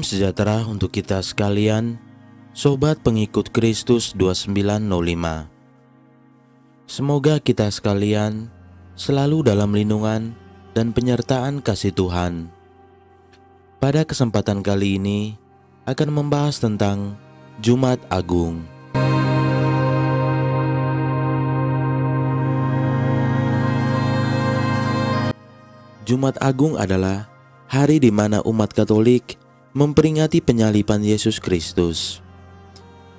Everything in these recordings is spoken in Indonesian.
Salam sejahtera untuk kita sekalian, Sobat Pengikut Kristus 2905. Semoga kita sekalian selalu dalam lindungan dan penyertaan kasih Tuhan. Pada kesempatan kali ini akan membahas tentang Jumat Agung. Jumat Agung adalah hari di mana umat Katolik memperingati penyaliban Yesus Kristus.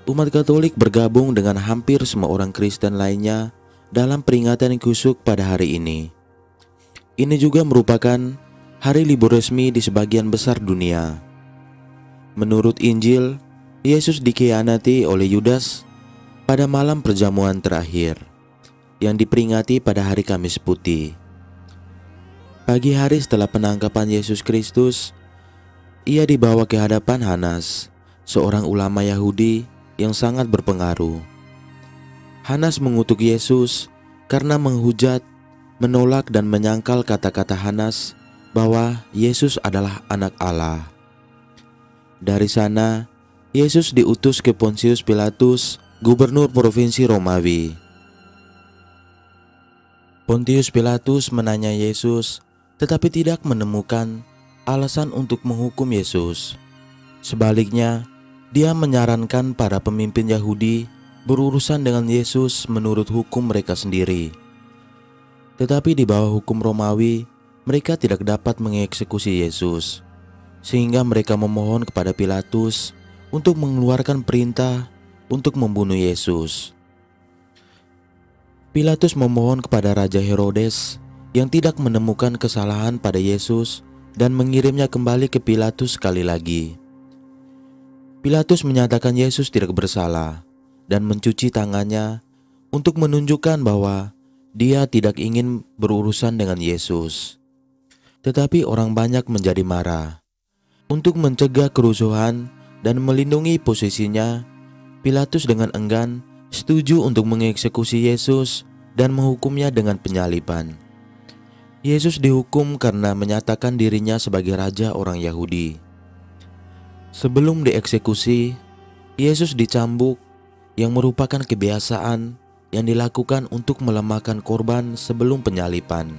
Umat Katolik bergabung dengan hampir semua orang Kristen lainnya dalam peringatan kusuk pada hari ini. Ini juga merupakan hari libur resmi di sebagian besar dunia. Menurut Injil, Yesus dikhianati oleh Yudas pada malam perjamuan terakhir yang diperingati pada hari Kamis Putih. Pagi hari setelah penangkapan Yesus Kristus, ia dibawa ke hadapan Hanas, seorang ulama Yahudi yang sangat berpengaruh. Hanas mengutuk Yesus karena menghujat, menolak dan menyangkal kata-kata Hanas bahwa Yesus adalah anak Allah. Dari sana, Yesus diutus ke Pontius Pilatus, gubernur provinsi Romawi. Pontius Pilatus menanya Yesus, tetapi tidak menemukan alasan untuk menghukum Yesus. Sebaliknya, dia menyarankan para pemimpin Yahudi berurusan dengan Yesus menurut hukum mereka sendiri. Tetapi di bawah hukum Romawi, mereka tidak dapat mengeksekusi Yesus, sehingga mereka memohon kepada Pilatus untuk mengeluarkan perintah untuk membunuh Yesus. Pilatus memohon kepada Raja Herodes yang tidak menemukan kesalahan pada Yesus dan mengirimnya kembali ke Pilatus sekali lagi. Pilatus menyatakan Yesus tidak bersalah dan mencuci tangannya untuk menunjukkan bahwa dia tidak ingin berurusan dengan Yesus. Tetapi orang banyak menjadi marah. Untuk mencegah kerusuhan dan melindungi posisinya, Pilatus dengan enggan setuju untuk mengeksekusi Yesus dan menghukumnya dengan penyaliban. Yesus dihukum karena menyatakan dirinya sebagai raja orang Yahudi. Sebelum dieksekusi, Yesus dicambuk yang merupakan kebiasaan yang dilakukan untuk melemahkan korban sebelum penyaliban.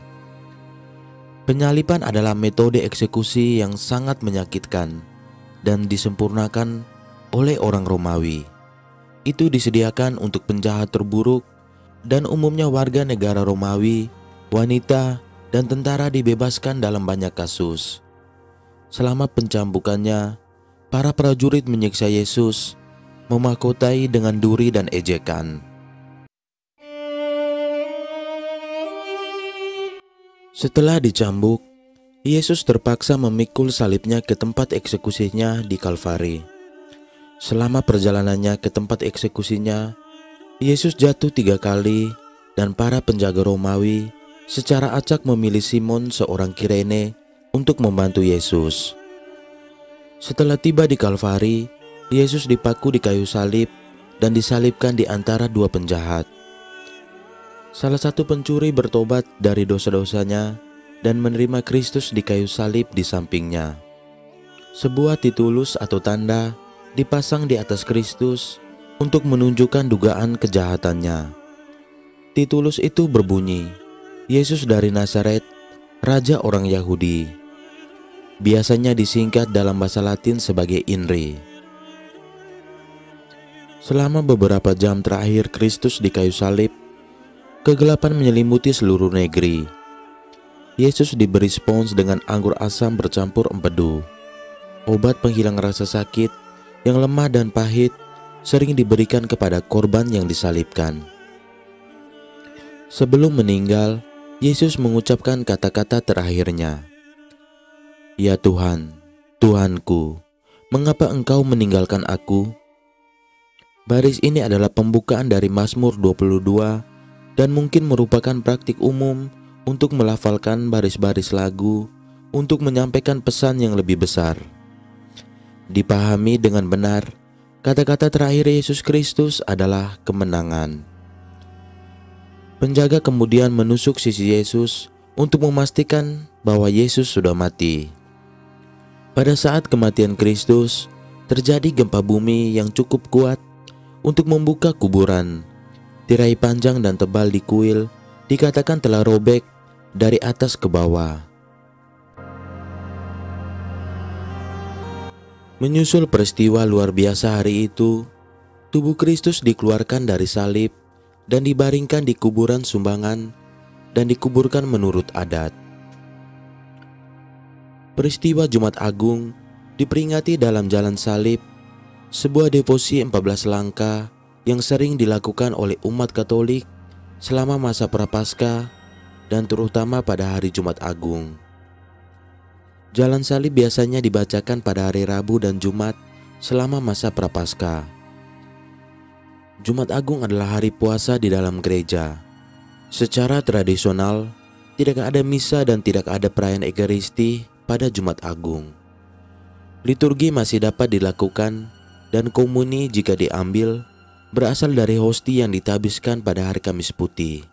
Penyaliban adalah metode eksekusi yang sangat menyakitkan dan disempurnakan oleh orang Romawi. Itu disediakan untuk penjahat terburuk dan umumnya warga negara Romawi, wanita, dan tentara dibebaskan dalam banyak kasus. Selama pencambukannya, para prajurit menyiksa Yesus, memahkotai dengan duri dan ejekan. Setelah dicambuk, Yesus terpaksa memikul salibnya ke tempat eksekusinya di Kalvari. Selama perjalanannya ke tempat eksekusinya, Yesus jatuh 3 kali dan para penjaga Romawi secara acak memilih Simon seorang Kirene untuk membantu Yesus. Setelah tiba di Kalvari, Yesus dipaku di kayu salib dan disalibkan di antara 2 penjahat. Salah satu pencuri bertobat dari dosa-dosanya dan menerima Kristus di kayu salib di sampingnya. Sebuah titulus atau tanda dipasang di atas Kristus untuk menunjukkan dugaan kejahatannya. Titulus itu berbunyi, Yesus dari Nazaret, Raja orang Yahudi. Biasanya disingkat dalam bahasa Latin sebagai INRI. Selama beberapa jam terakhir Kristus di kayu salib, kegelapan menyelimuti seluruh negeri. Yesus diberi spons dengan anggur asam bercampur empedu. Obat penghilang rasa sakit yang lemah dan pahit sering diberikan kepada korban yang disalibkan. Sebelum meninggal, Yesus mengucapkan kata-kata terakhirnya, "Ya Tuhan, Tuhanku, mengapa Engkau meninggalkan aku?" Baris ini adalah pembukaan dari Mazmur 22 dan mungkin merupakan praktik umum untuk melafalkan baris-baris lagu untuk menyampaikan pesan yang lebih besar. Dipahami dengan benar, kata-kata terakhir Yesus Kristus adalah kemenangan. Penjaga kemudian menusuk sisi Yesus untuk memastikan bahwa Yesus sudah mati. Pada saat kematian Kristus, terjadi gempa bumi yang cukup kuat untuk membuka kuburan. Tirai panjang dan tebal di kuil dikatakan telah robek dari atas ke bawah. Menyusul peristiwa luar biasa hari itu, tubuh Kristus dikeluarkan dari salib dan dibaringkan di kuburan sumbangan dan dikuburkan menurut adat. Peristiwa Jumat Agung diperingati dalam Jalan Salib, sebuah devosi 14 langkah yang sering dilakukan oleh umat Katolik selama masa Prapaskah dan terutama pada hari Jumat Agung. Jalan Salib biasanya dibacakan pada hari Rabu dan Jumat selama masa Prapaskah. Jumat Agung adalah hari puasa di dalam gereja. Secara tradisional, tidak ada misa dan tidak ada perayaan Ekaristi pada Jumat Agung. Liturgi masih dapat dilakukan dan komuni jika diambil berasal dari hosti yang ditabiskan pada hari Kamis Putih.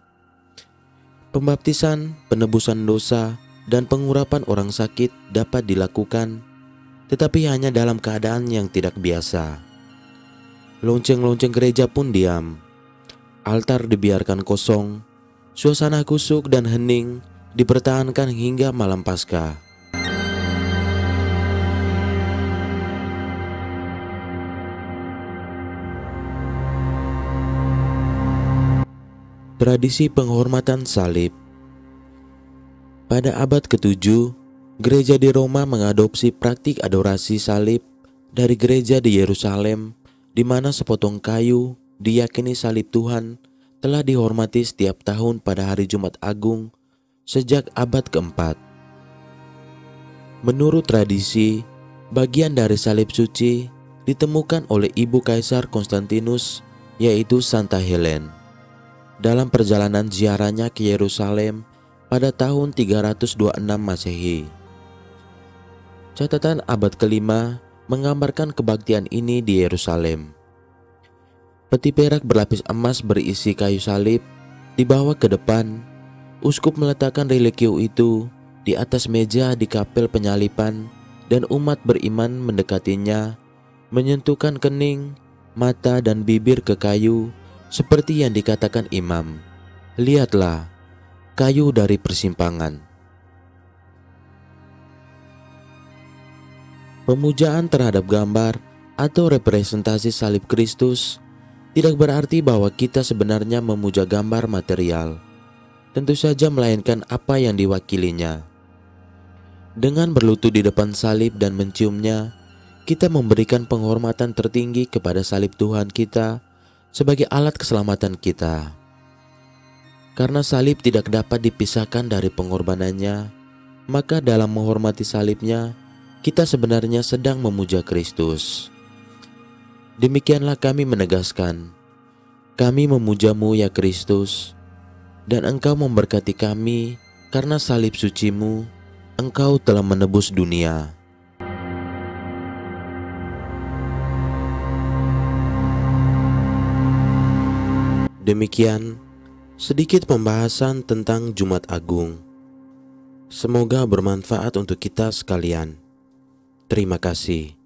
Pembaptisan, penebusan dosa, dan pengurapan orang sakit dapat dilakukan, tetapi hanya dalam keadaan yang tidak biasa. Lonceng-lonceng gereja pun diam. Altar dibiarkan kosong. Suasana kusuk dan hening dipertahankan hingga malam Paskah. Tradisi penghormatan salib. Pada abad ke-7, gereja di Roma mengadopsi praktik adorasi salib dari gereja di Yerusalem, di mana sepotong kayu diyakini salib Tuhan telah dihormati setiap tahun pada hari Jumat Agung sejak abad ke-4. Menurut tradisi, bagian dari salib suci ditemukan oleh ibu Kaisar Konstantinus, yaitu Santa Helen, dalam perjalanan ziarahnya ke Yerusalem pada tahun 326 Masehi. Catatan abad ke-5 menggambarkan kebaktian ini di Yerusalem. Peti perak berlapis emas berisi kayu salib dibawa ke depan. Uskup meletakkan relikio itu di atas meja di kapel penyalipan dan umat beriman mendekatinya, menyentuhkan kening, mata dan bibir ke kayu seperti yang dikatakan imam. Lihatlah, kayu dari persimpangan. Pemujaan terhadap gambar atau representasi salib Kristus tidak berarti bahwa kita sebenarnya memuja gambar material. Tentu saja melainkan apa yang diwakilinya. Dengan berlutut di depan salib dan menciumnya, kita memberikan penghormatan tertinggi kepada salib Tuhan kita sebagai alat keselamatan kita. Karena salib tidak dapat dipisahkan dari pengorbanannya, maka dalam menghormati salibnya, kita sebenarnya sedang memuja Kristus. Demikianlah kami menegaskan, kami memujamu ya Kristus, dan Engkau memberkati kami karena salib sucimu, Engkau telah menebus dunia. Demikian sedikit pembahasan tentang Jumat Agung. Semoga bermanfaat untuk kita sekalian. Terima kasih.